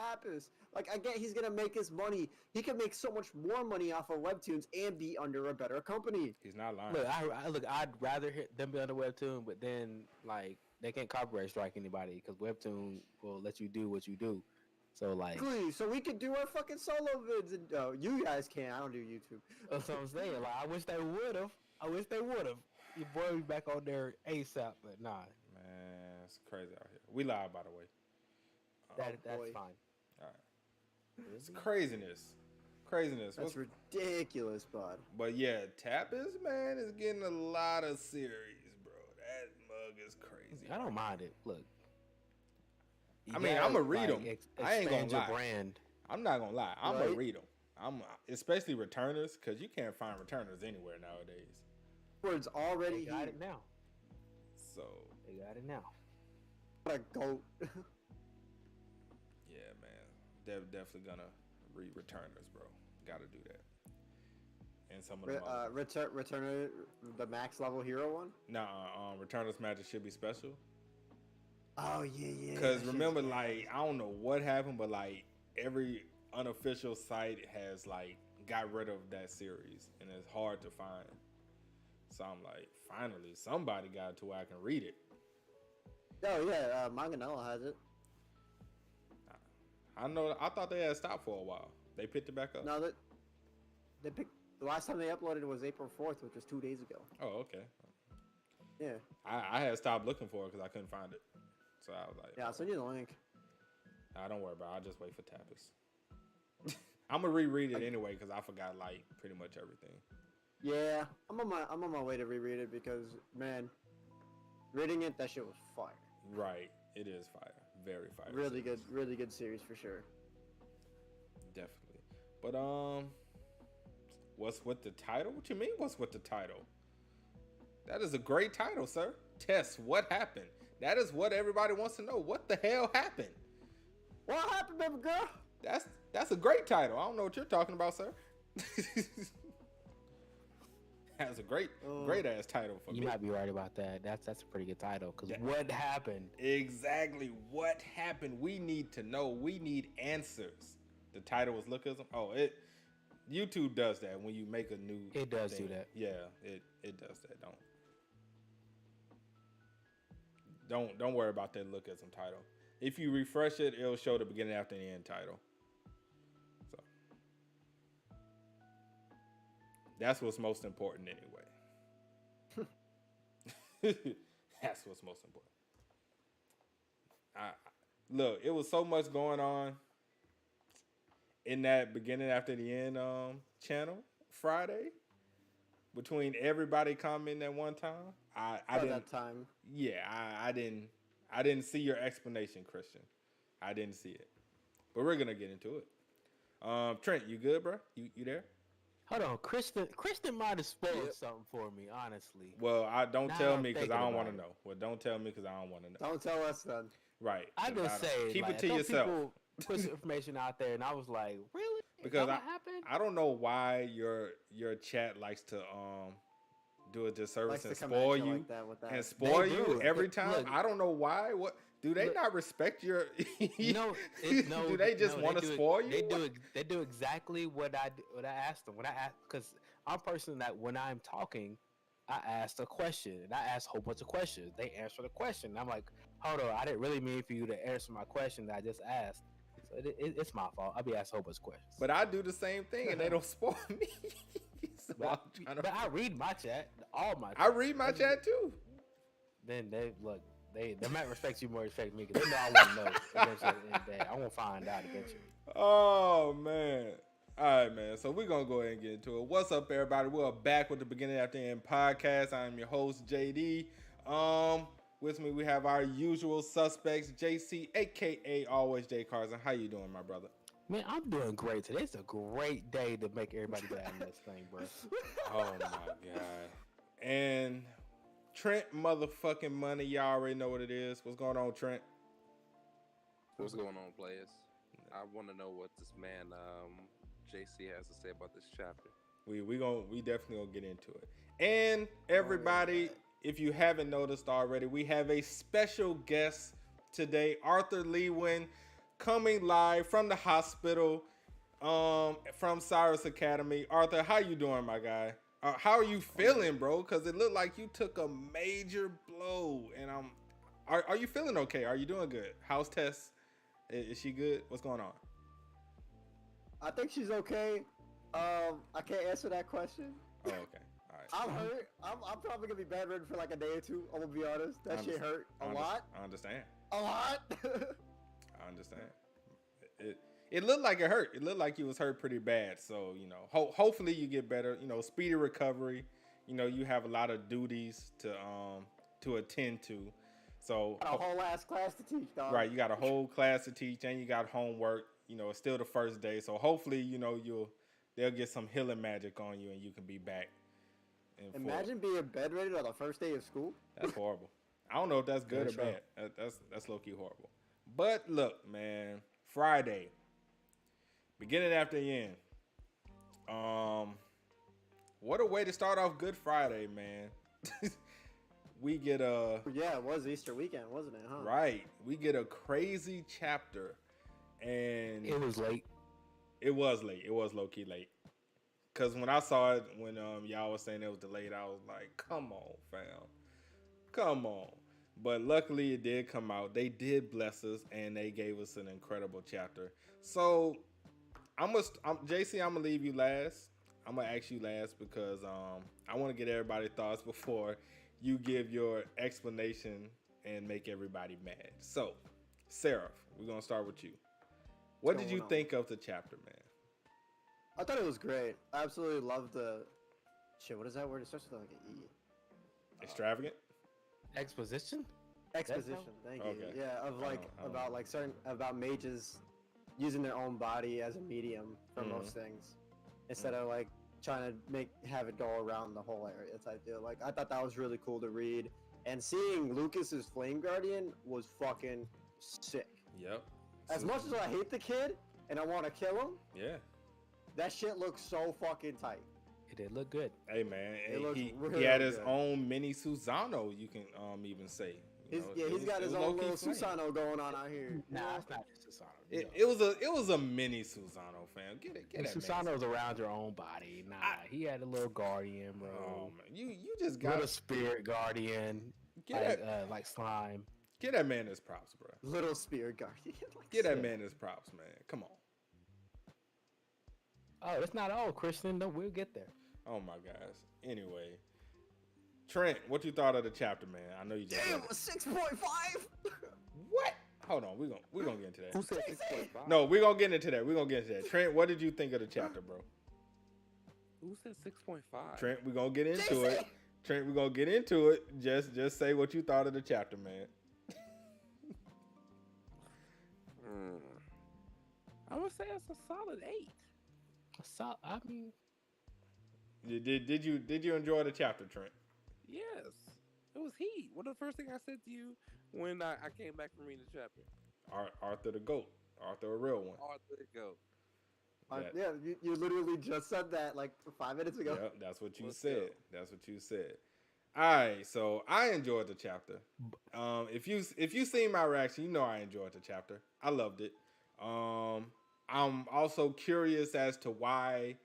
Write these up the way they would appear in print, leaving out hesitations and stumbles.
TAPAS. Like, I get he's gonna make his money. He can make so much more money off of webtoons and be under a better company. He's not lying. Look, I'd rather them be on the webtoon, but then like they can't copyright strike anybody because webtoon will let you do what you do. So like, Exactly. So we could do our fucking solo vids, and you guys can. I don't do YouTube. that's what I'm saying. Like, I wish they would have. Your boy be back on there ASAP, but nah, Man, it's crazy out here. We live, by the way. that's boy. fine. All right. It's craziness. That's ridiculous, bud. But yeah, Tapas, man, is getting a lot of series, bro. That mug is crazy. I don't mind it. Look, I mean, I'm gonna read them. I ain't gonna your lie. brand. I'm not gonna lie. I'm gonna Right. read them. Especially returners, because you can't find returners anywhere nowadays. Words already They got here. it now. So They got it now. What a goat. yeah, man, they're definitely gonna read returners, bro. Got to do that. And some of them. Return the max level hero one. Returners Magic should be special. Oh yeah. Because that remember, shit's like, I don't know what happened, but like every unofficial site has like got rid of that series, and it's hard to find. So I'm like, finally, somebody got it to where I can read it. Oh yeah, Manganella has it. I know. I thought they had stopped for a while. They picked it back up. No, that they picked the last time they uploaded was April 4th, which was 2 days ago. Oh, okay. Yeah. I had stopped looking for it because I couldn't find it. So I was like, Yeah, I'll send you the link. nah, don't worry about it. I'll just wait for Tapas. I'm gonna reread it anyway because I forgot like pretty much everything. Yeah, I'm on my way to reread it because man, reading it, that shit was fire. Right. It is fire. Very fire. Really series. really good series for sure. Definitely. But what's with the title? What you mean? What's with the title? That is a great title, sir. Tess, what happened? That is what everybody wants to know. What the hell happened? What happened, baby girl? That's a great title. I don't know what you're talking about, sir. That's a great ass title for You me. might be right about that. That's a pretty good title. Because what happened? Exactly. What happened? We need to know. We need answers. The title was Lookism. Oh, YouTube does that when you make a new. It does thing. do that. Yeah, it does that. Don't worry about that Lookism title. If you refresh it, it'll show the beginning, after, and end title. So that's what's most important anyway. That's what's most important. Look, it was so much going on in that beginning, after, the end channel Friday between everybody commenting at one time. I didn't. That time. Yeah, I didn't see your explanation, Christian. I didn't see it. But we're gonna get into it. Trent, you good, bro? You there? Hold on, Kristen might have spoiled something for me, honestly. Well, don't Now tell I'm me because thinking I don't about want to it. know. Well, don't tell me because I don't want to know. Don't tell us then. Right. I just say keep like, it to some yourself. People put some information out there, and I was like, really? Because what happened? I don't know why your chat likes to do a disservice and Likes to come spoil at you you like that with that. and spoil They you do. every Look, time. I don't know why. What do they not respect your? No, do they just want to spoil you? They do exactly what I asked them. Because I'm a person that when I'm talking, I ask a question and I ask a whole bunch of questions. They answer the question. I'm like, hold on, I didn't really mean for you to answer my question that I just asked. So it's my fault. I'll be asked a whole bunch of questions. But I do the same thing and they don't spoil me. So But I read my chat, I read my chat too. Then they might respect you more than respect me because they know I want to know. Eventually, at the end of the day, I won't find out eventually. Oh man. All right, man. So we're gonna go ahead and get into it. What's up, everybody? We're back with the Beginning After End podcast. I'm your host, JD. With me we have our usual suspects, JC, aka Always J Carson. How you doing, my brother? Man, I'm doing great today. It's a great day to make everybody glad in this thing, bro. Oh my god. And Trent motherfucking money, y'all already know what it is. What's going on, Trent? What's going on, players? I want to know what this man JC has to say about this chapter. We definitely gonna get into it. And everybody, if you haven't noticed already, we have a special guest today, Arthur Lewin, coming live from the hospital, from Cyrus Academy. Arthur, how you doing, my guy? How are you feeling, bro? Because it looked like you took a major blow, and are you feeling okay? Are you doing good? How's Tess? Is she good? What's going on? I think she's okay. I can't answer that question. Oh, okay. All right. I'm hurt. I'm probably gonna be bedridden for like a day or two. I'm gonna be honest. That shit hurt a lot. I understand. A lot. I understand. It looked like it hurt. It looked like you was hurt pretty bad. So, you know, hopefully you get better. You know, speedy recovery. You know, you have a lot of duties to attend to. So Got a whole ass class to teach, dog. right, you got a whole class to teach, and you got homework. You know, it's still the first day, so hopefully, you know, they'll get some healing magic on you, and you can be back. Imagine being bedridden on the first day of school. That's horrible. I don't know if that's good or bad. That's low key horrible. But look, man, Friday, beginning after the end. What a way to start off Good Friday, man. We get Yeah, it was Easter weekend, wasn't it? Huh? right. We get a crazy chapter, and It was late. It was late. It was low key late. Cause when I saw it, when y'all was saying it was delayed, I was like, "Come on, fam, come on." But luckily, it did come out. They did bless us, and they gave us an incredible chapter. So, JC, I'm gonna leave you last. I'm gonna ask you last because I want to get everybody's thoughts before you give your explanation and make everybody mad. So, Seraph, we're gonna start with you. What did you think of the chapter, man? I thought it was great. I absolutely loved the shit. What is that word? It starts with like an E. Extravagant? Exposition? Exposition. Thank you. Okay. Yeah, of like I don't about know. like about mages using their own body as a medium for most things, instead of like trying to have it go around the whole area type deal. Like I thought that was really cool to read, and seeing Lucas's Flame Guardian was fucking sick. Yep. As much as I hate the kid and I want to kill him, Yeah. that shit looks so fucking tight. It did look good. Hey man, It looks he really had his good. own mini Susano. You can even say. He's got his own little Susano going on out here. Nah, it's not just Susano. It was a mini Susano, fam. Get that man. Susano's around your own body. Nah, he had a little guardian, bro. Oh man, you just got Little spirit guardian, like slime. get that man his props, bro. Little Spirit Guardian. Get that man his props, man. Come on. Oh, it's not all, Christian. No, we'll get there. Oh my gosh. Anyway, Trent, what you thought of the chapter, man? I know you just Damn, read a it. 6.5. What? Hold on, we're gonna get into that. Who said 6.5? No, we're gonna get into that. We're gonna get into that. Trent, what did you think of the chapter, bro? Who said 6.5? Trent, we're gonna get into it. Trent, we're gonna get into it. Just say what you thought of the chapter, man. I would say it's a solid 8. I mean, Did you enjoy the chapter, Trent? Yes. It was heat. What the first thing I said to you when I came back from reading the chapter? Arthur the GOAT. Arthur a real one. Oh, there you go. Yeah, you literally just said that like 5 minutes ago. Yep, that's what you Let's said. go. That's what you said. All right, so I enjoyed the chapter. If you seen my reaction, you know I enjoyed the chapter. I loved it. I'm also curious as to why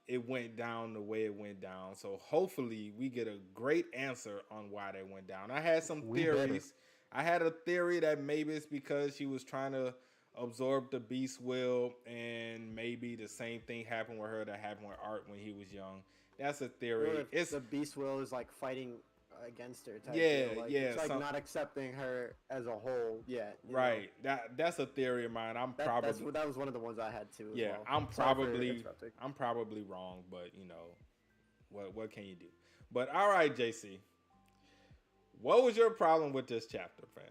it went down the way it went down. So hopefully we get a great answer on why they went down. I had some theories. I had a theory that maybe it's because she was trying to absorb the beast will, and maybe the same thing happened with her that happened with Art when he was young. That's a theory. Or if It's the beast will is like fighting against her. Type Yeah, deal. Like, yeah, It's like some- not accepting her as a whole yet. you know? right. That's a theory of mine. That was one of the ones I had too. As Yeah, well. I'm Sorry for probably interrupting. wrong, but you know, what can you do? But all right, JC, what was your problem with this chapter, fam?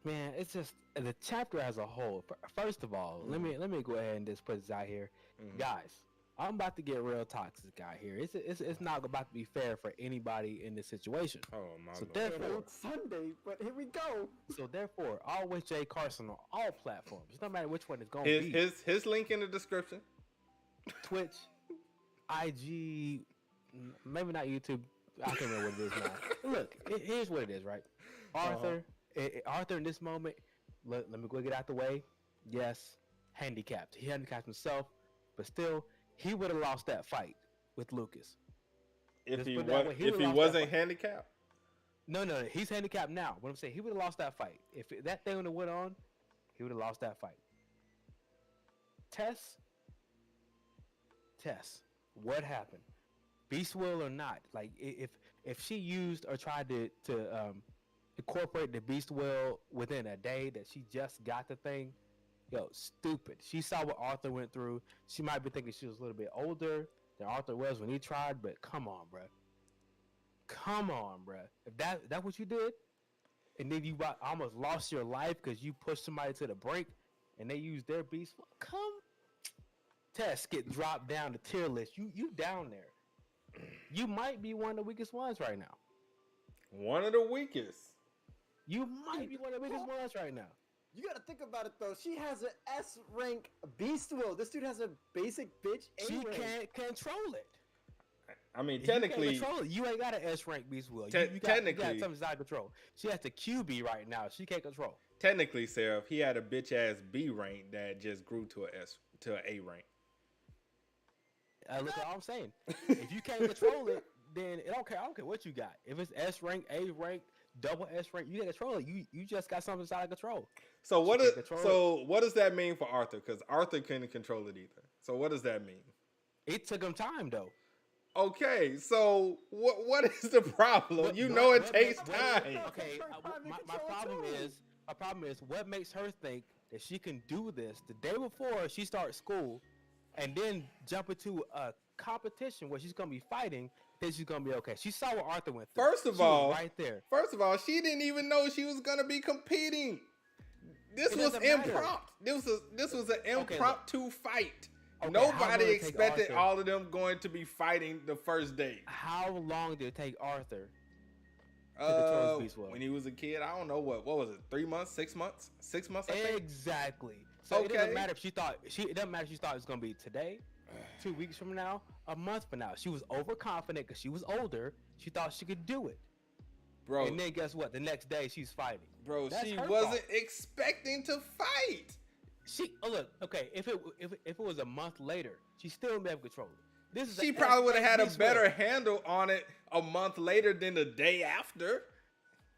man, it's just the chapter as a whole. First of all, let me go ahead and just put this out here, guys. I'm about to get real toxic out here. It's not about to be fair for anybody in this situation. Oh my So lord. therefore, It's Sunday, but here we go. always Jay Carson on all platforms. No matter which one it's going to be. His link in the description. Twitch, IG, maybe not YouTube. I can't remember what it is now. Look, here's what it is, right? Arthur Arthur in this moment, let me go get out the way. Yes, handicapped. He handicapped himself, but still, he would have lost that fight with Lucas. If he He wasn't handicapped. No, he's handicapped now. What I'm saying, he would have lost that fight. If that thing would have went on, he would have lost that fight. Tess, what happened? Beast will or not? Like if she used or tried to incorporate the beast will within a day that she just got the thing, stupid. She saw what Arthur went through. She might be thinking she was a little bit older than Arthur was when he tried, but come on, bruh. If that what you did, and then you almost lost your life because you pushed somebody to the brink, and they used their beast. Tess get dropped down the tier list. You down there. You might be one of the weakest ones right now. One of the weakest. You might be one of the weakest ones right now. You gotta think about it though. She has an S rank beast will. This dude has a basic bitch A She rank. can't control it. I mean, If technically, you can't control it, you ain't got an S rank beast will. Technically, you got something that's out of control. She has the QB right now. She can't control. technically, Sarah, he had a bitch ass B rank that just grew to an A rank. Look at all I'm saying. If you can't control it, then I don't care what you got. If it's S rank, A rank, double S rank, you can't control it. You just got something that's out of control. So what does that mean for Arthur? Because Arthur couldn't control it either. So what does that mean? It took him time though. Okay, so what is the problem? It takes time. Okay, my problem is what makes her think that she can do this the day before she starts school, and then jump into a competition where she's gonna be fighting. Then she's gonna be okay. She saw what Arthur went through. First of all, right there. First of all, she didn't even know she was gonna be competing. This was impromptu. This was an impromptu fight. Okay, nobody expected all of them going to be fighting the first day. How long did it take Arthur to control his beast will? When he was a kid, I don't know what was it? 3 months, 6 months, 6 months. I think. Exactly. So it doesn't matter if she thought it was gonna be today, 2 weeks from now, a month from now. She was overconfident because she was older. She thought she could do it. Bro. And then guess what? The next day she's fighting. Bro, she wasn't expecting to fight. Look, okay, if it was a month later, she still wouldn't be able to control it. She probably would have had a better handle on it a month later than the day after.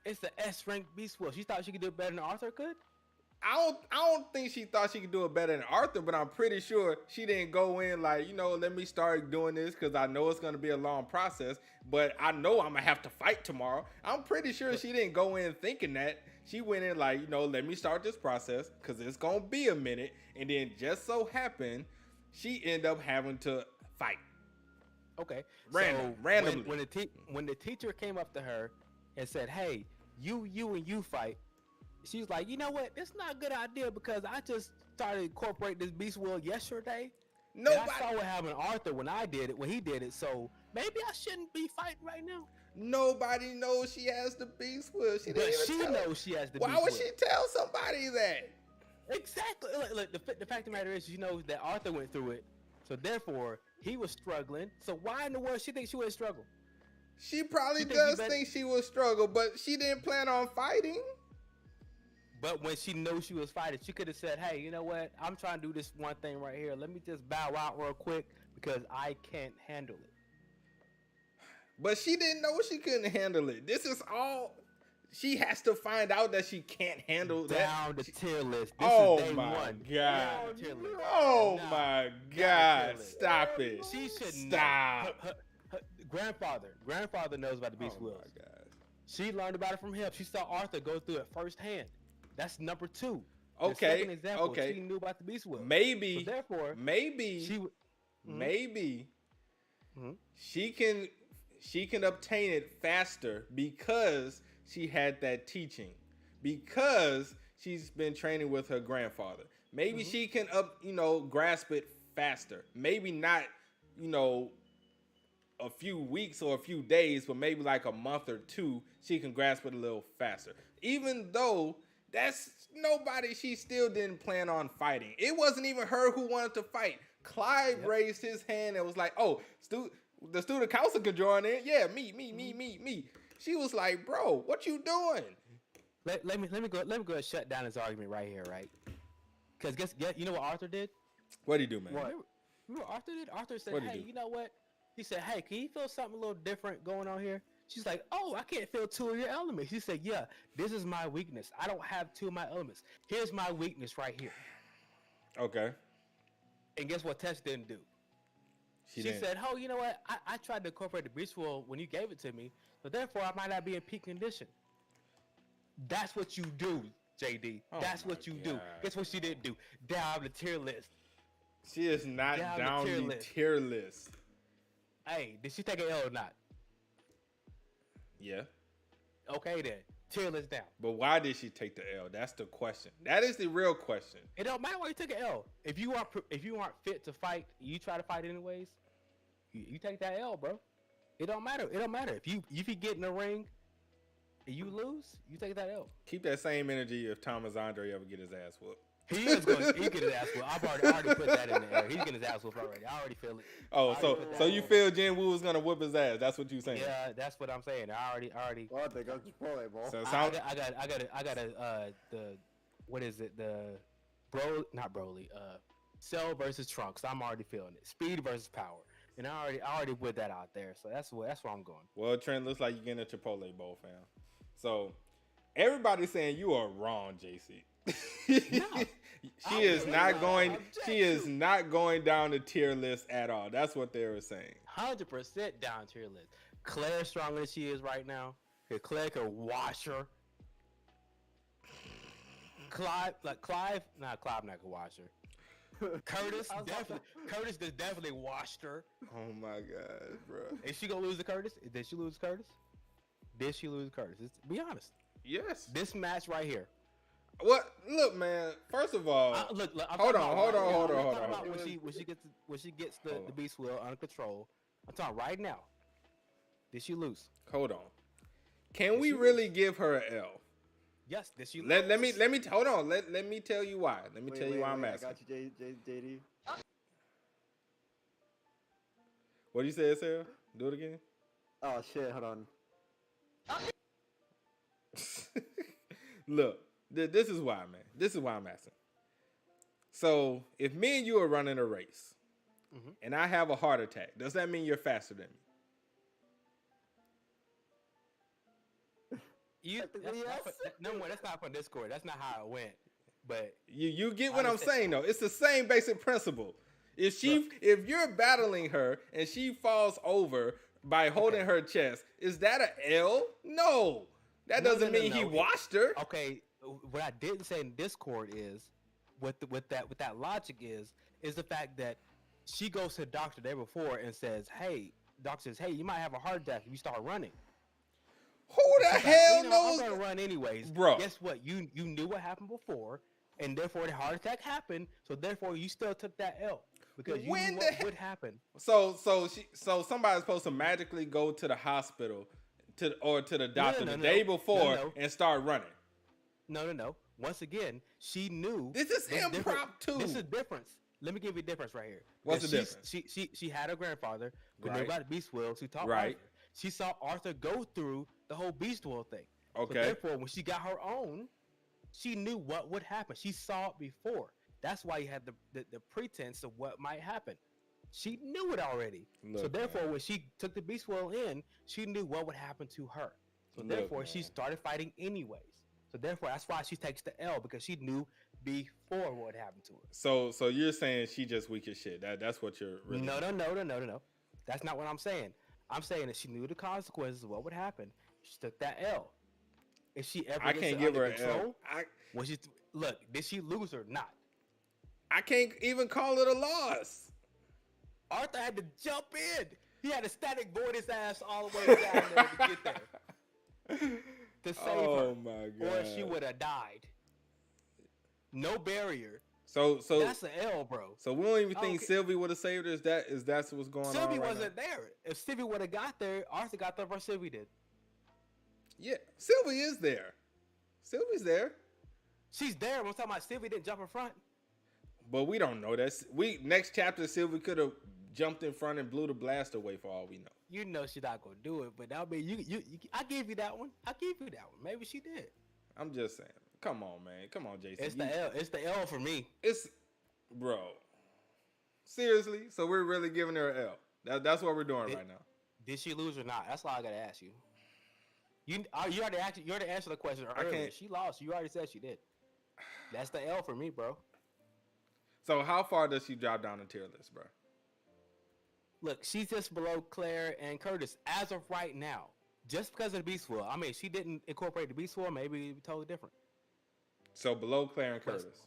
It's the S rank beast will. She thought she could do it better than Arthur could. I don't think she thought she could do it better than Arthur, but I'm pretty sure she didn't go in like, let me start doing this because I know it's going to be a long process, but I know I'm going to have to fight tomorrow. I'm pretty sure she didn't go in thinking that. She went in like, let me start this process because it's going to be a minute. And then just so happened, she ended up having to fight. Okay. Randomly. When the teacher came up to her and said, hey, you and you fight, she was like, you know what? It's not a good idea because I just started incorporating this beast will yesterday. Nobody. And I saw what happened to Arthur when he did it. So maybe I shouldn't be fighting right now. Nobody knows she has the beast will. She knows she has the beast will. Why would she tell somebody that? Exactly. Look, the fact of the matter is she knows that Arthur went through it. So therefore, he was struggling. So why in the world she thinks she would struggle? She probably does think she will struggle, but she didn't plan on fighting. But when she knew she was fighting, she could have said, hey, you know what? I'm trying to do this one thing right here. Let me just bow out real quick because I can't handle it. But she didn't know she couldn't handle it. This is all... She has to find out that she can't handle that. Down the tier list. This is day one. God. Oh my God. Stop it. She should stop. Her grandfather knows about the beast wills. Oh my God. She learned about it from him. She saw Arthur go through it firsthand. That's number 2. Okay. The second example, she knew about the beast will. Maybe. So therefore, she can obtain it faster because she had that teaching, because she's been training with her grandfather. Maybe she can grasp it faster. Maybe not, a few weeks or a few days, but maybe like a month or 2, she can grasp it a little faster. Even though that's nobody, she still didn't plan on fighting. It wasn't even her who wanted to fight. Clive raised his hand and was like, oh, the student council could join in. Yeah, me. She was like, bro, what you doing? let me go and shut down this argument right here, right? Because guess you know what Arthur did? What'd he do, man? What? Remember what Arthur did? Arthur said, What'd he "Hey, do? you know what?" He said, "Hey, can you feel something a little different going on here?" She's like, "Oh, I can't feel two of your elements." He said, "Yeah, this is my weakness. I don't have two of my elements. Here's my weakness right here." Okay. And guess what Tess didn't do? She didn't. said, "Oh, you know what? I tried to incorporate the beast wheel when you gave it to me, so therefore I might not be in peak condition." That's what you do, JD. Oh That's my what you do. God. Guess what she didn't do? Down the tier list. She is not down the list. tier list. Hey, did she take an L or not? Yeah. Okay then. Tier list down. But why did she take the L? That's the question. That is the real question. It don't matter why you took an L. If you aren't fit to fight, you try to fight anyways. You take that L, bro. It don't matter. It don't matter. If you get in the ring and you lose, you take that L. Keep that same energy if Thomas Andre ever get his ass whooped. He is going to get his ass whooped. I already put that in the air. He's getting his ass whooped already. I already feel it. Oh, I already so put that so in you there. feel Jin Woo is gonna whoop his ass? That's what you saying? Yeah, that's what I'm saying. I already. Well, they go Chipotle ball. So it I sound- got the what is it? The not Broly. Cell versus Trunks. I'm already feeling it. Speed versus power. And I already put that out there. So that's where I'm going. Well, Trent, looks like you're getting a Chipotle bowl, fam. So everybody's saying you are wrong, JC. No. She I is will not not going. object She is to. not going down the tier list at all. That's what they were saying. 100% down tier list. Claire's stronger than she is right now. Claire could wash her. Clive not gonna wash her. Curtis definitely washed her. Oh my god, bro. Is she gonna lose to Curtis? Did she lose to Curtis? Did she lose to Curtis? Be honest. Yes. This match right here. What? Look, man. First of all, Look, I'm hold talking on, about hold right on, now. hold on, I'm hold talking on. about when she gets the Hold on. beast wheel under control. I'm talking right now. Did she lose? hold on. Can we really give her an L? Yes. Did she lose? Let me hold on. Let me tell you why. Let me tell you why I'm I asking. got you, JD. What you say, Sarah? Do it again. Oh shit! Hold on. Look, this is why, man. This is why I'm asking. So, if me and you are running a race, Mhm. and I have a heart attack, does that mean you're faster than me? Technically, That's not from Discord. That's not how it went. But You get I what I'm understand. saying though. It's the same basic principle. If you're battling her and she falls over by holding her chest, is that an L? No. That No, doesn't no, mean he no. washed her. okay, what I didn't say in Discord is with that logic is the fact that she goes to the doctor the day before and says, "Hey," doctor says, "Hey, you might have a heart attack if you start running." Who the She's like, hell I'm knows? gonna run anyways, Bro. Guess what? You knew what happened before, and therefore the heart attack happened. So therefore, you still took that L because you When knew the what he- would happen. So somebody's supposed to magically go to the hospital to the doctor no, the no. day before No. and start running. No. Once again, she knew. This is different- impromptu. This is difference. Let me give you a difference right here. What's the Because difference? She had her grandfather who Right. knew about the beast wheel. She taught Right. Arthur. She saw Arthur go through the whole beast wheel thing. Okay. So therefore, when she got her own, she knew what would happen. She saw it before. That's why you had the pretense of what might happen. She knew it already. So Look, therefore, man. when she took the beast wheel in, she knew what would happen to her. So Look, therefore, she man. started fighting anyways. So therefore, that's why she takes the L because she knew before what happened to her. So you're saying she just weak as shit. That's what you're really No. That's not what I'm saying. I'm saying that she knew the consequences of what would happen. She took that L. If she ever I gets can't it give her under an L. control, was she look? Did she lose or not? I can't even call it a loss. Arthur had to jump in. He had to static void his ass all the way down there to get there to save Oh her, my god. or she would have died. No barrier. So That's an L, bro. so we don't even I think don't ca- Sylvie would have saved her. Is that what's going on? Sylvie right wasn't there. If Sylvie would have got there, Arthur got there before Sylvie did. Yeah, Sylvie is there. Sylvie's there, She's there. I'm talking about Sylvie didn't jump in front. but we don't know that. Next chapter, Sylvie could have jumped in front and blew the blast away for all we know. You know she's not gonna do it, but I mean, I give you that one. I give you that one. Maybe she did. I'm just saying. Come on, man. Come on, Jason. It's the L. It's the L for me. It's, bro. Seriously? So we're really giving her an L. That's what we're doing right now. Did she lose or not? That's all I gotta ask you. You already answered the question earlier. She lost. You already said she did. That's the L for me, bro. So how far does she drop down the tier list, bro? Look, she's just below Claire and Curtis as of right now. Just because of the Beast Wheel. I mean, she didn't incorporate the Beast Wheel. Maybe it'd be totally different. So below Claire and Curtis.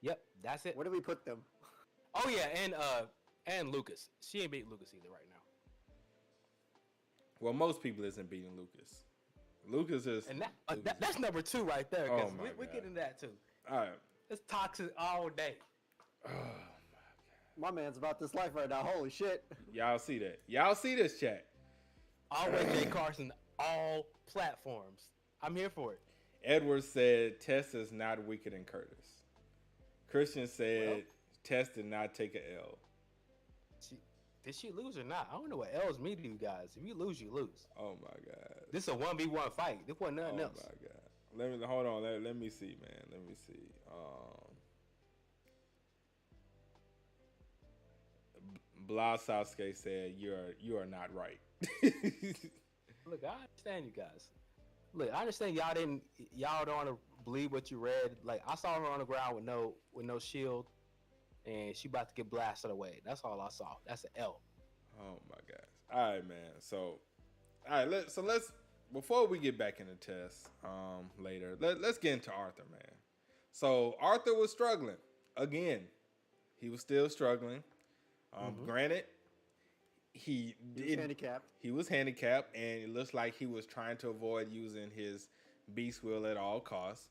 Yep, that's it. Where do we put them? Oh yeah, and Lucas. She ain't beat Lucas either right now. Well, most people isn't beating Lucas. Lucas is, and that's number 2 right there. Oh we get into that too. All right. It's toxic all day. Oh My man's about this life right now. Holy shit. Y'all see that? Y'all see this, chat? Always Jay Carson, all platforms. I'm here for it. Edwards said Tess is not weaker than Curtis. Christian said Tess did not take an L. Did she lose or not? I don't know what L's mean to you guys. If you lose, you lose. Oh my God. This is a 1v1 fight. This wasn't nothing else. Oh my God. Hold on. Let me see, man. Let me see. Blah Sasuke said you are not right. Look, I understand you guys. Look, I understand y'all don't want to believe what you read. Like, I saw her on the ground with no shield, and she about to get blasted away. That's all I saw. That's an L. Oh my gosh. All right, man. So, all right. Let's before we get back into Tess later, let's get into Arthur, man. So Arthur was struggling again. He was still struggling. Granted, he was handicapped. He was handicapped, and it looks like he was trying to avoid using his beast wheel at all costs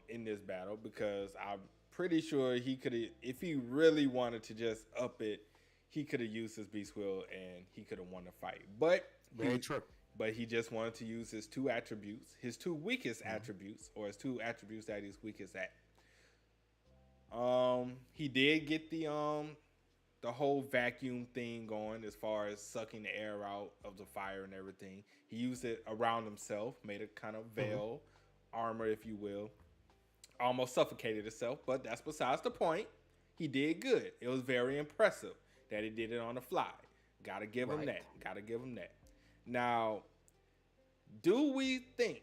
in this battle, because I'm pretty sure he could have, if he really wanted to just up it, he could have used his beast wheel and he could have won the fight. But very true. But he just wanted to use his 2 attributes, his 2 weakest attributes, or his 2 attributes that he's weakest at. He did get the whole vacuum thing going as far as sucking the air out of the fire and everything. He used it around himself, made a kind of veil, armor, if you will. Almost suffocated himself, but that's besides the point. He did good. It was very impressive that he did it on the fly. Gotta give him that. Gotta give him that. Now, do we think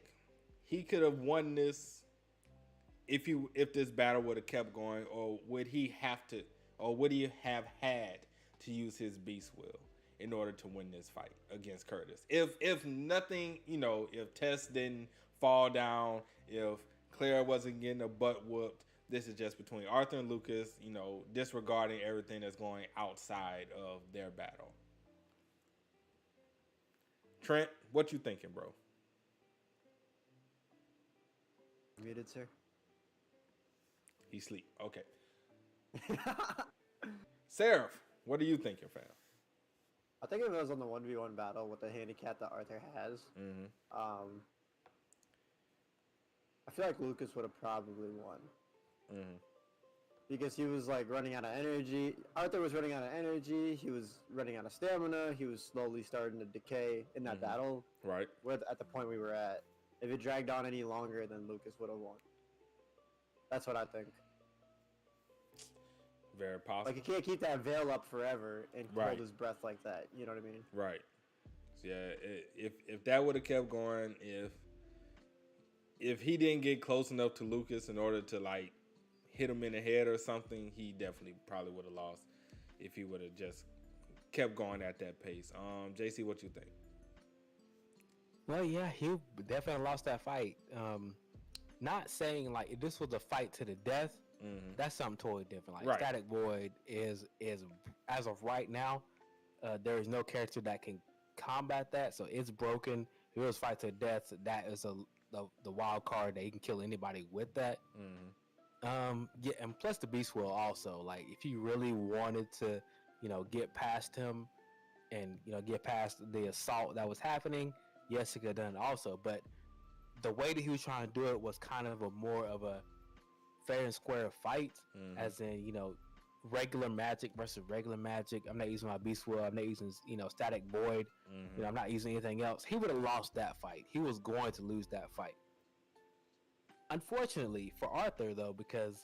he could have won this if this battle would have kept going, or would he have had to use his beast wheel in order to win this fight against Curtis? If nothing, if Tess didn't fall down, if Claire wasn't getting a butt whooped, this is just between Arthur and Lucas, disregarding everything that's going outside of their battle. Trent, what you thinking, bro? Muted, sir. He sleep. Okay. Seraph, what are you thinking, fam? I think if it was on the 1v1 battle with the handicap that Arthur has, I feel like Lucas would have probably won. Because he was like running out of energy. Arthur was running out of energy. He was running out of stamina. He was slowly starting to decay in that battle. Right. At the point we were at. If it dragged on any longer, then Lucas would have won. That's what I think. Very possible. Like, he can't keep that veil up forever and hold his breath like that. You know what I mean? Right. So yeah, if that would have kept going, if he didn't get close enough to Lucas in order to like hit him in the head or something, he definitely probably would have lost if he would have just kept going at that pace. JC, what you think? Well, yeah, he definitely lost that fight. Not saying like if this was a fight to the death, that's something totally different. Like Static Void is as of right now, there is no character that can combat that, so it's broken. If it was fight to the death, that is the wild card that he can kill anybody with that. Yeah, and plus the Beast Wheel also. Like, if you really wanted to, get past him and get past the assault that was happening, yes, he could have done it also. But the way that he was trying to do it was kind of more of a fair and square fight, as in regular magic versus regular magic. I'm not using my Beast Wheel. I'm not using Static Void. I'm not using anything else. He would have lost that fight. He was going to lose that fight. unfortunately for Arthur though, because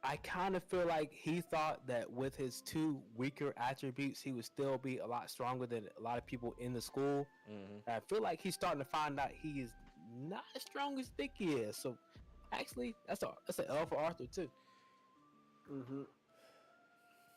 I kind of feel like he thought that with his two weaker attributes, he would still be a lot stronger than a lot of people in the school. Mm-hmm. And I feel like he's starting to find out he is not as strong as he think he is. So actually, that's an L for Arthur too. Mm-hmm.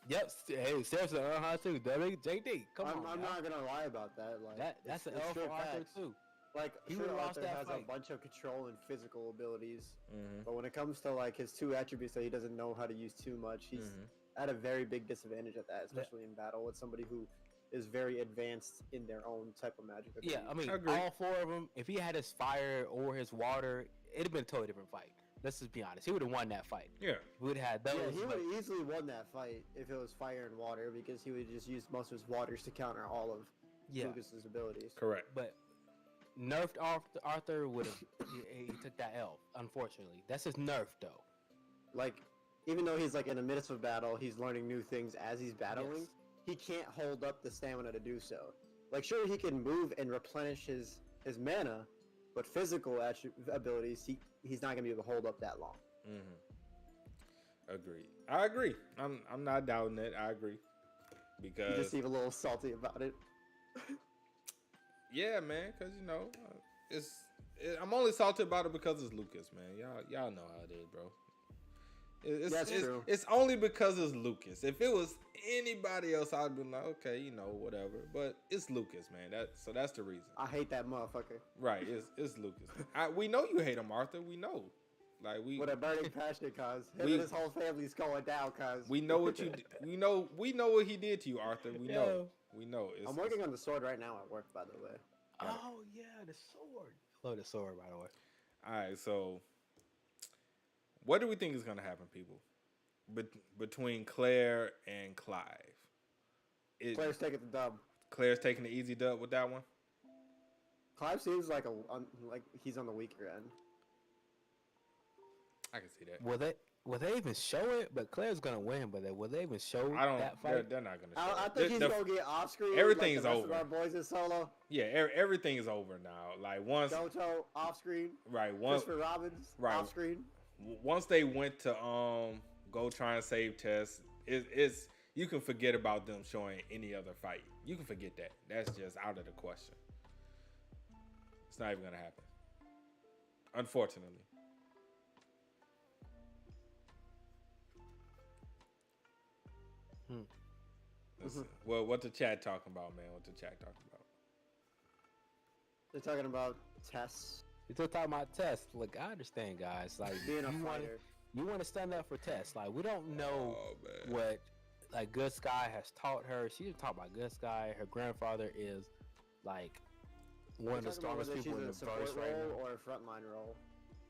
Yep. Hey, seriously, too. JD, come on. I'm not gonna lie about that. Like That's an it's L for straight Arthur facts. too. Like He sure, would've lost Arthur that has fight. a bunch of control and physical abilities, Mm-hmm. but when it comes to like his two attributes that he doesn't know how to use too much, he's at a very big disadvantage at that, especially in battle with somebody who is very advanced in their own type of magic. Yeah, I mean, Agreed. all four of them. If he had his fire or his water, it'd have been a totally different fight. Let's just be honest. He would have won that fight. Yeah. He would have had those. Yeah, he would like- have easily won that fight if it was fire and water because he would just use most of his waters to counter all of yeah, Lucas's abilities. Correct. but nerfed Arthur would have. he took that L. Unfortunately, that's his nerf though. Like, even though he's like in the midst of battle, he's learning new things as he's battling. Yes. He can't hold up the stamina to do so. Like, sure, he can move and replenish his mana, but physical abilities, he's not gonna be able to hold up that long. Mm-hmm. Agreed. I agree. I'm not doubting it. I agree. You Because just seem a little salty about it. yeah, man. Because I'm only salty about it because it's Lucas, man. Y'all know how it is, bro. That's true. It's only because it's Lucas. If it was anybody else, I'd be like, okay, whatever. But it's Lucas, man. So that's the reason. I hate that motherfucker. Right? It's Lucas. We know you hate him, Arthur. We know. Like With a burning passion, cause him We- and his whole family's going down, cause we know what you. We know what he did to you, Arthur. We know. We know. I'm working on the sword right now at work, by the way. Oh yeah, the sword. I love the sword, by the way. All right, so what do we think is going to happen, people? Between Claire and Clive. Claire's taking the dub. Claire's taking the easy dub with that one? Clive seems like like he's on the weaker end. I can see that. Will they even show it? But Claire's gonna win. But will they even show I don't. that fight? They're not going to show I it. think he's gonna get off screen. everything's like the rest over. Of our boys in solo. Yeah, everything is over now. Like once, Goto off screen. right? Once, Christopher Robbins right. off screen. once they went to go try and save Tess, it's you can forget about them showing any other fight. You can forget that. That's just out of the question. It's not even gonna happen. Unfortunately. Let's see. Well, what the chat talking about, man? What the chat talking about? They're talking about Tess You're still talking about Tess. Look, I understand, guys. Like being a you want fighter. you want to stand up for Tess. Like we don't know Oh, man. what like Good Sky has taught her. She didn't talk about Good Sky. Her grandfather is like one of the strongest people in the verse right now. or a frontline role.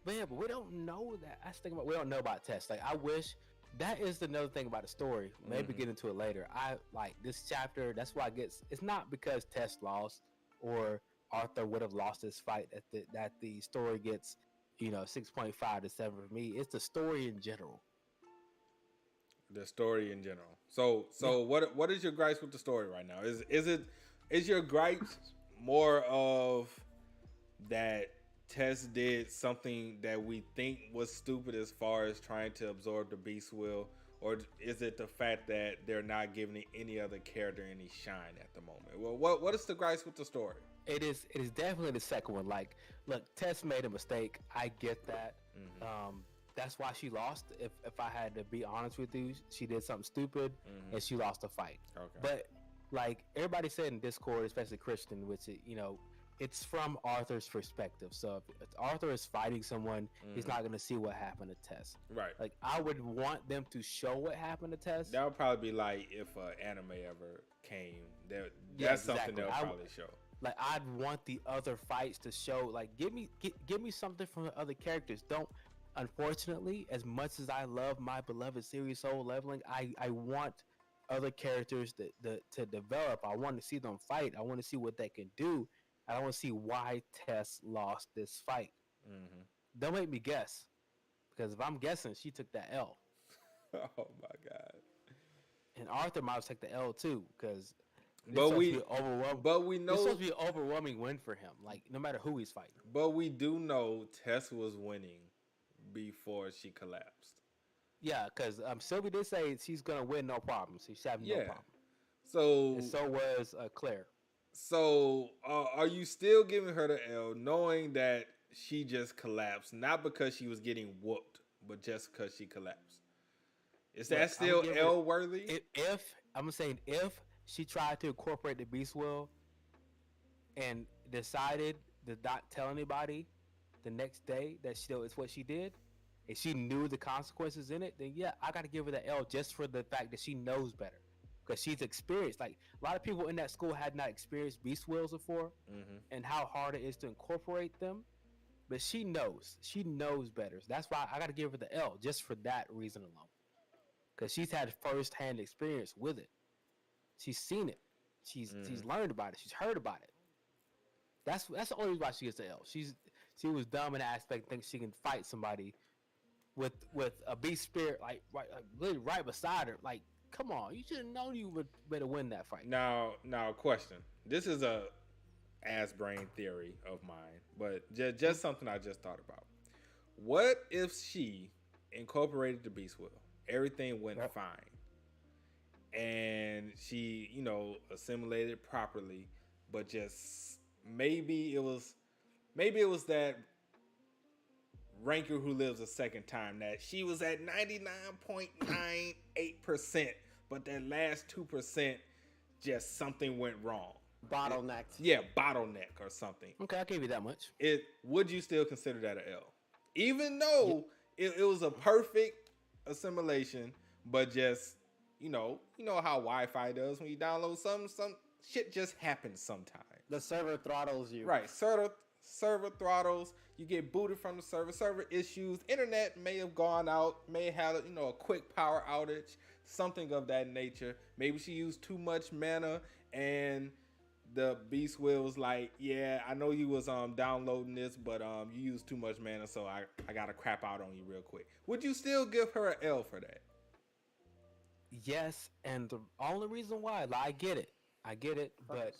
But yeah, but we don't know that. I was thinking about we don't know about Tess. Like I wish that is another thing about the story. Maybe get into it later. I like this chapter. That's why it gets. It's not because Tess lost or Arthur would have lost this fight that the story gets 6.5 to 7 for me. It's the story in general. The story in general. So what is your gripes with the story right now? Is your gripes more of that Tess did something that we think was stupid as far as trying to absorb the beast will, or is it the fact that they're not giving any other character any shine at the moment? Well, what is the gripes with the story? It is definitely the second one. Like, look, Tess made a mistake. I get that. That's why she lost. If I had to be honest with you, she did something stupid and she lost the fight. Okay. But like everybody said in Discord, especially Christian, which it's from Arthur's perspective. So if Arthur is fighting someone, he's not gonna see what happened to Tess. Right. Like I would want them to show what happened to Tess. That would probably be like if anime ever came. That's Yeah, something exactly. they'll probably show. Like I'd want the other fights to show. Like give me something from the other characters. Don't. Unfortunately, as much as I love my beloved series Soul Leveling, I want other characters to develop. I want to see them fight. I want to see what they can do. I want to see why Tess lost this fight. Don't make me guess, because if I'm guessing, she took that L. Oh my god. And Arthur might have took the L too, because But we It's know, supposed to be an overwhelming win for him. Like no matter who he's fighting. but we do know Tess was winning before she collapsed. Yeah, because Sylvie did say she's gonna win no problem. She's having no Yeah. problem. So And so was Claire. So, are you still giving her the L, knowing that she just collapsed, not because she was getting whooped, but just because she collapsed? Is that still L worthy? If I'm saying if she tried to incorporate the beast will and decided to not tell anybody the next day that it's what she did, and she knew the consequences in it, then yeah, I got to give her the L just for the fact that she knows better. Because she's experienced. Like a lot of people in that school had not experienced beast wills before, and how hard it is to incorporate them. But she knows better. So that's why I got to give her the L just for that reason alone. Because she's had first-hand experience with it. She's seen it. She's learned about it. She's heard about it. That's the only reason why she gets the L. She was dumb in that aspect, thinks she can fight somebody with a beast spirit really right beside her. Like, come on, you should have known you would better win that fight. Now, question. This is a ass brain theory of mine, but just something I just thought about. What if she incorporated the beast will? Everything went fine, and she, assimilated properly, but just maybe it was that ranker who lives a second time, that she was at 99.98%, but that last 2% just something went wrong. Bottlenecked. Bottleneck or something. Okay, I'll give you that much. Would you still consider that an L? Even though it was a perfect assimilation, but just, you know how Wi-Fi does when you download some shit just happens sometimes. The server throttles you. Right, server throttles. You get booted from the server issues. Internet may have gone out, may have had a quick power outage, something of that nature. Maybe she used too much mana, and the beast will was like, yeah, I know you was downloading this, but you used too much mana, so I gotta crap out on you real quick. Would you still give her an L for that? Yes, and the only reason why, I get it, but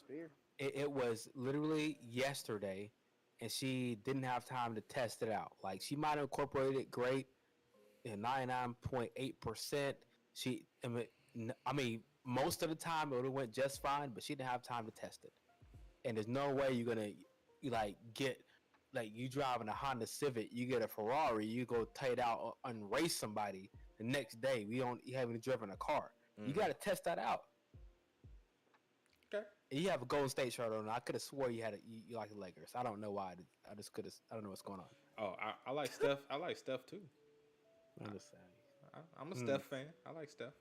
it was literally yesterday, and she didn't have time to test it out. Like, she might have incorporated it great, 99.8%. I mean, most of the time it would have went just fine, but she didn't have time to test it. And there's no way you're gonna get you driving a Honda Civic, you get a Ferrari, you go take it out and race somebody the next day. You haven't driven a car. You got to test that out. Okay. And you have a Golden State shirt on. I could have swore you like the Lakers. I don't know why. I just could have. I don't know what's going on. Oh, I like Steph. I like Steph too. I'm a Steph fan. I like Steph.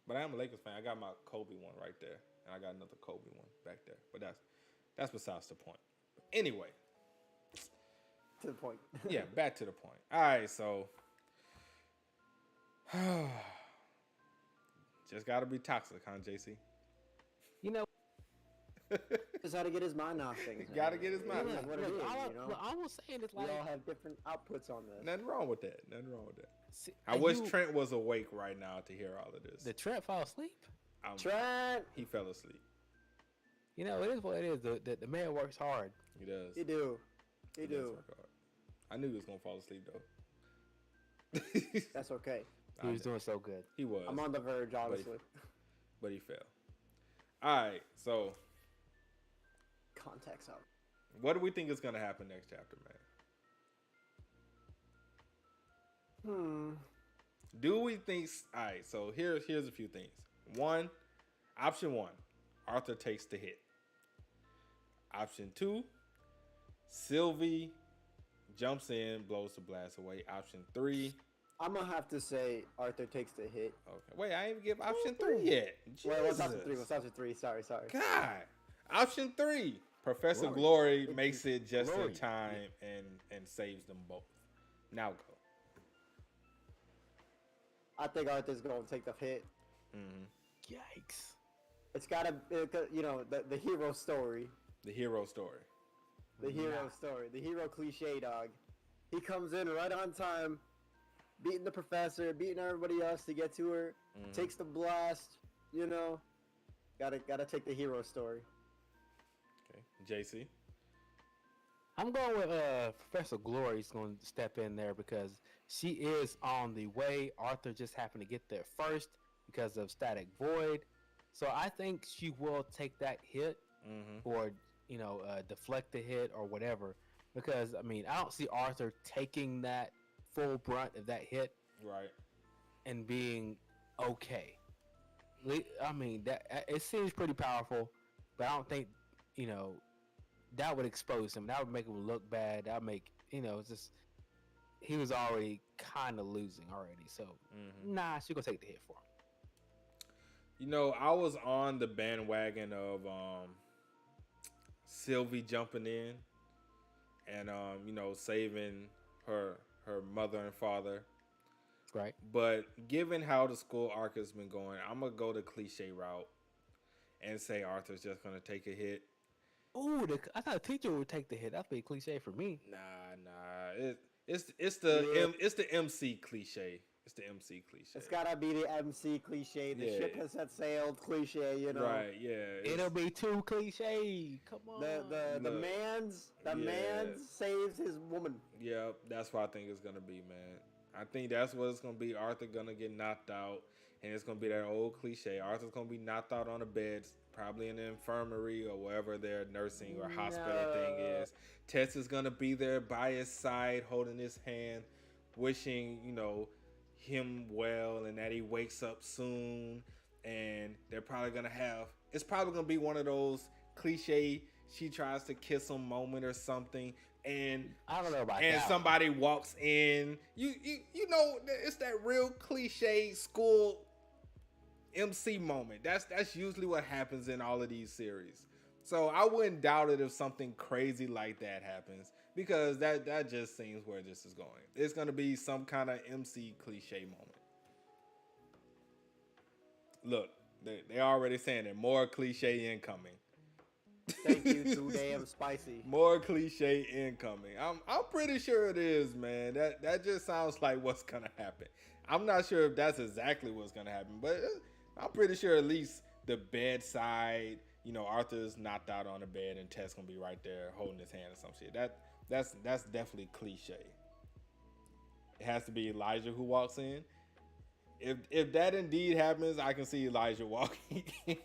But I am a Lakers fan. I got my Kobe one right there, and I got another Kobe one back there. But that's besides the point. Anyway, to the point. Yeah, back to the point. All right, so just gotta be toxic, huh, JC? Just how to get his mind off things. Gotta get his mind. I was saying it's we all have different outputs on this. Nothing wrong with that. See, I wish Trent was awake right now to hear all of this. Did Trent fall asleep? Trent! He fell asleep. It is what it is. The man works hard. He does. He do. Work hard. I knew he was gonna fall asleep though. That's okay. He was doing so good. He was. I'm on the verge, honestly. But he fell. All right, so context out. What do we think is gonna happen next chapter, man? Do we think? All right, so here's a few things. Option one, Arthur takes the hit. Option two, Sylvie jumps in, blows the blast away. Option three, I'm gonna have to say Arthur takes the hit. Okay, wait, I didn't give option three yet. Wait, what's option three? What's option three? Sorry. God, option three, Professor Glory makes it just in time and saves them both. Now go. I think Arthur's gonna take the hit. Yikes! It's gotta, the hero story. The hero story. The hero story. The hero cliche, dog. He comes in right on time, beating the professor, beating everybody else to get to her. Takes the blast. Gotta take the hero story. Okay, JC. I'm going with Professor Glory's going to step in there because she is on the way. Arthur just happened to get there first because of Static Void. So I think she will take that hit or, deflect the hit or whatever. Because, I mean, I don't see Arthur taking that full brunt of that hit Right. and being okay. I mean, that it seems pretty powerful, but I don't think, you know, that would expose him. That would make him look bad. That would make, it's just he was already kind of losing already. So nah, she gonna take the hit for him. You know, I was on the bandwagon of Sylvie jumping in and saving her mother and father. Right. But given how the school arc has been going, I'm gonna go the cliche route and say Arthur's just gonna take a hit. Ooh, I thought the teacher would take the hit. That's pretty cliche for me. Nah. It's the MC cliche. It's the MC cliche. It's gotta be the MC cliche. The ship has set sailed cliche. Right. Yeah. It'll be too cliche. Come on. The man's saves his woman. Yeah, that's what I think it's gonna be, man. I think that's what it's gonna be. Arthur gonna get knocked out, and it's gonna be that old cliche. Arthur's gonna be knocked out on the bed, probably in the infirmary or wherever their nursing or hospital thing is. Tess is gonna be there by his side, holding his hand, wishing him well and that he wakes up soon. And they're probably gonna have. It's probably gonna be one of those cliche. She tries to kiss him moment or something. And I don't know about and that. Somebody walks in. You know, it's that real cliche school MC moment. That's usually what happens in all of these series. So I wouldn't doubt it if something crazy like that happens, because that just seems where this is going. It's gonna be some kind of MC cliche moment. Look, they already saying it. More cliche incoming. Thank you, too damn spicy. More cliche incoming. I'm pretty sure it is, man. That just sounds like what's gonna happen. I'm not sure if that's exactly what's gonna happen, but I'm pretty sure at least the bedside, Arthur's knocked out on the bed and Tess gonna be right there holding his hand or some shit. That's definitely cliche. It has to be Elijah who walks in. If that indeed happens, I can see Elijah walking in.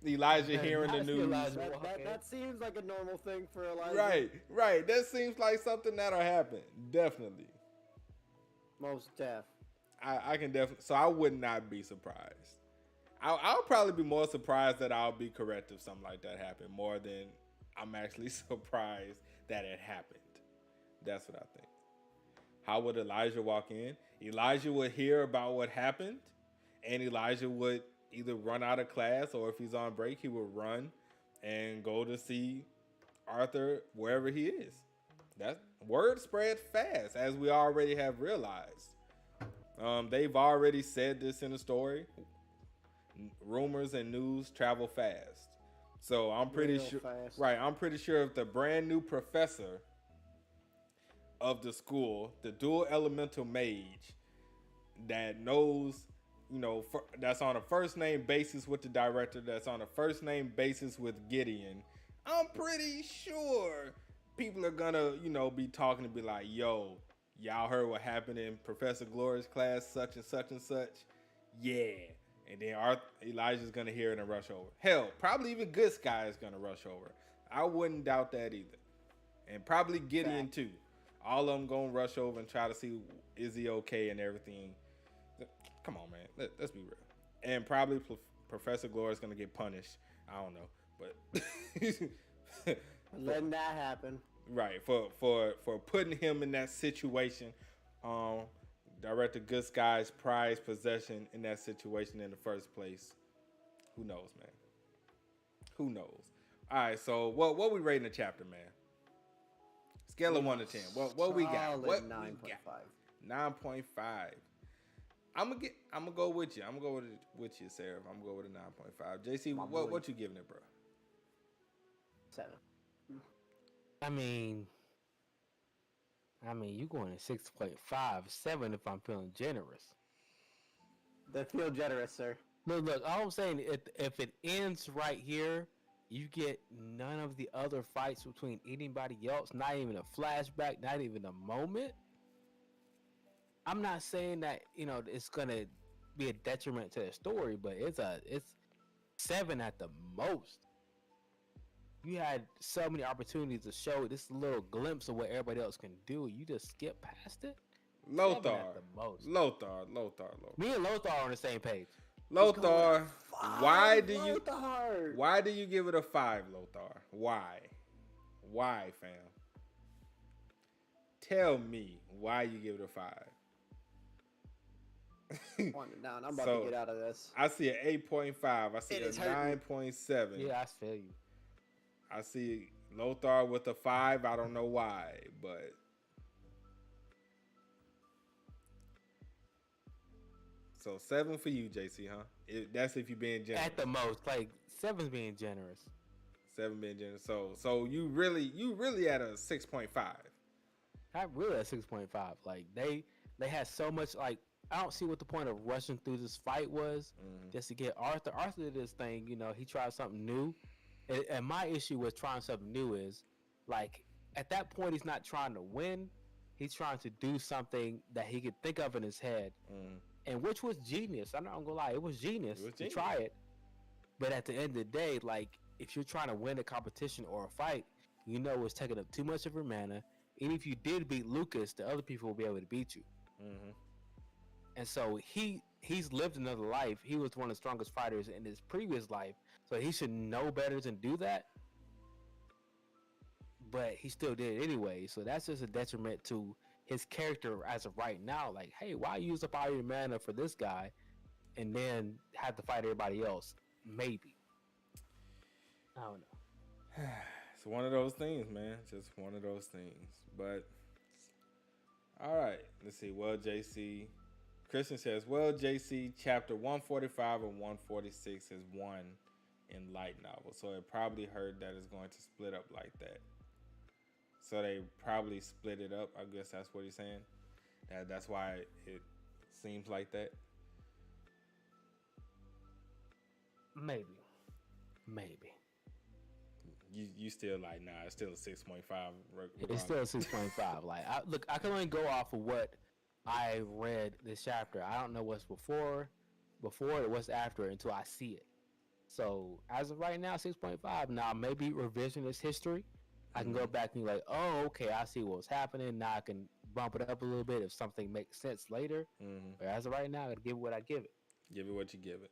Elijah hearing the news. That seems like a normal thing for Elijah. Right. That seems like something that'll happen. Definitely. Most deaf. I can definitely. So I would not be surprised. I'll probably be more surprised that I'll be correct if something like that happened, more than I'm actually surprised that it happened. That's what I think. How would Elijah walk in? Elijah would hear about what happened, and Elijah would either run out of class, or if he's on break, he would run and go to see Arthur wherever he is. That word spread fast, as we already have realized. They've already said this in the story. Rumors and news travel fast. So I'm pretty sure, right? I'm pretty sure if the brand new professor of the school, the dual elemental mage that knows, that's on a first name basis with the director, that's on a first name basis with Gideon, I'm pretty sure people are gonna, be talking and be like, yo, y'all heard what happened in Professor Glory's class, such and such and such? Yeah. And then Elijah's gonna hear it and rush over. Hell, probably even Good Sky is gonna rush over. I wouldn't doubt that either. And probably Gideon too. All of them gonna rush over and try to see is he okay and everything. Come on, man. Let's be real. And probably Professor Glory is gonna get punished. I don't know, but letting that happen. Right, for putting him in that situation. Director Good Sky's prized possession in that situation in the first place. Who knows, man? Who knows? All right, so what we rating the chapter, man? Scale of 1 to 10. What we got? What 9.5. 9.5. I'm gonna go with you. I'm gonna go with you, Sarah. I'm gonna go with a 9.5. JC, what you giving it, bro? 7. I mean, you going to 6.5, 7 if I'm feeling generous. That feel generous, sir. Look. All I'm saying, if it ends right here, you get none of the other fights between anybody else. Not even a flashback. Not even a moment. I'm not saying that it's gonna be a detriment to the story, but it's 7 at the most. You had so many opportunities to show this little glimpse of what everybody else can do. You just skip past it. 7 Lothar. at the most. Lothar. Me and Lothar are on the same page. Lothar, why do Lothar. you give it a 5, Lothar? Why? Why, fam? Tell me why you give it a 5. On it down. I'm about to get out of this. I see an 8.5. I see a 9.7. Yeah, I feel you. I see Lothar with a 5. I don't know why, but so 7 for you, JC, huh? That's if you're being generous. At the most, like 7's being generous. 7 being generous. So you really at a 6.5. I'm really at 6.5. Like they had so much. Like I don't see what the point of rushing through this fight was just to get Arthur. Arthur did this thing. He tried something new, and my issue with trying something new is like at that point he's not trying to win. He's trying to do something that he could think of in his head, and which was genius. I'm not gonna lie, it was genius to try it. But at the end of the day, like if you're trying to win a competition or a fight, it's taking up too much of your mana. And if you did beat Lucas, the other people will be able to beat you. And so he's lived another life. He was one of the strongest fighters in his previous life, so he should know better than do that. But he still did it anyway. So that's just a detriment to his character as of right now. Like, hey, why use up all your mana for this guy, and then have to fight everybody else? Maybe. I don't know. It's one of those things, man. Just one of those things. But all right, let's see. Well, JC. Christian says, well, JC, chapter 145 and 146 is one in light novel. So it probably heard that it's going to split up like that. So they probably split it up. I guess that's what he's saying. That's why it seems like that. Maybe. You still like, nah, it's still a 6.5. It's still a 6.5. Like, I can only go off of what I read this chapter. I don't know what's before or what's after until I see it. So as of right now, 6.5. Now maybe revisionist history. I can go back and be like, oh, okay, I see what's happening. Now I can bump it up a little bit if something makes sense later. But as of right now, I gotta give it what I give it. Give it what you give it.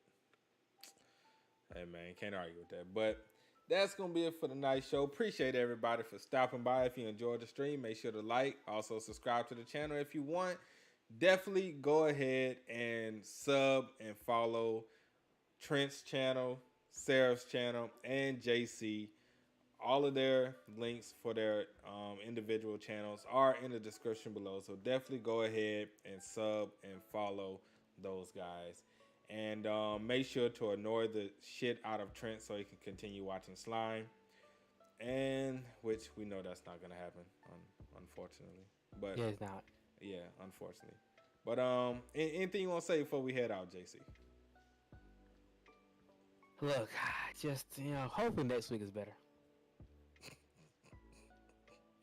Hey man, can't argue with that. But that's gonna be it for tonight's show. Appreciate everybody for stopping by. If you enjoyed the stream, make sure to like. Also subscribe to the channel if you want. Definitely go ahead and sub and follow Trent's channel, Sarah's channel, and JC. All of their links for their individual channels are in the description below. So definitely go ahead and sub and follow those guys. And make sure to annoy the shit out of Trent so he can continue watching Slime. And which we know that's not going to happen, unfortunately. But yeah, it's not. Yeah, unfortunately. But anything you want to say before we head out, JC? Look, just hoping next week is better.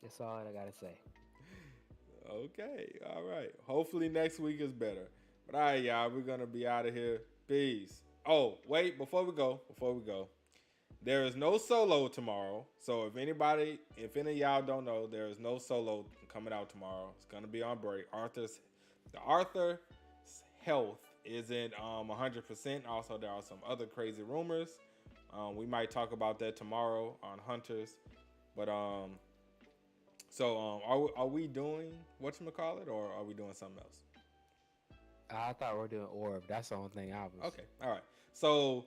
That's all I gotta say. Okay, all right. Hopefully next week is better. But all right, y'all, we're gonna be out of here. Peace. Oh, wait, before we go, there is no solo tomorrow. So if any of y'all don't know, there is no solo coming out tomorrow. It's gonna be on break. Arthur's health isn't 100%. Also, there are some other crazy rumors. We might talk about that tomorrow on Hunters. But are we doing whatchamacallit, or are we doing something else? I thought we were doing Orb. That's the only thing I was. Okay, all right. So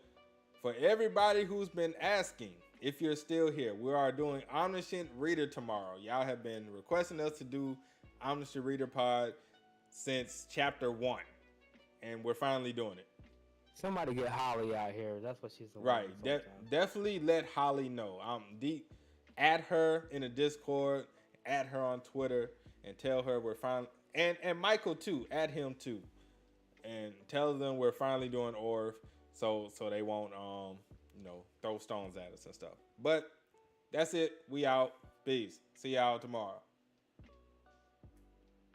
for everybody who's been asking, if you're still here, we are doing Omniscient Reader tomorrow. Y'all have been requesting us to do Omniscient Reader pod since chapter 1, and we're finally doing it. Somebody get Holly out here. That's what she's doing. Right. Definitely let Holly know. Add her in the Discord, add her on Twitter, and tell her we're finally, and Michael too, add him too, and tell them we're finally doing Orv so they won't throw stones at us and stuff. But that's it. We out. Peace. See y'all tomorrow.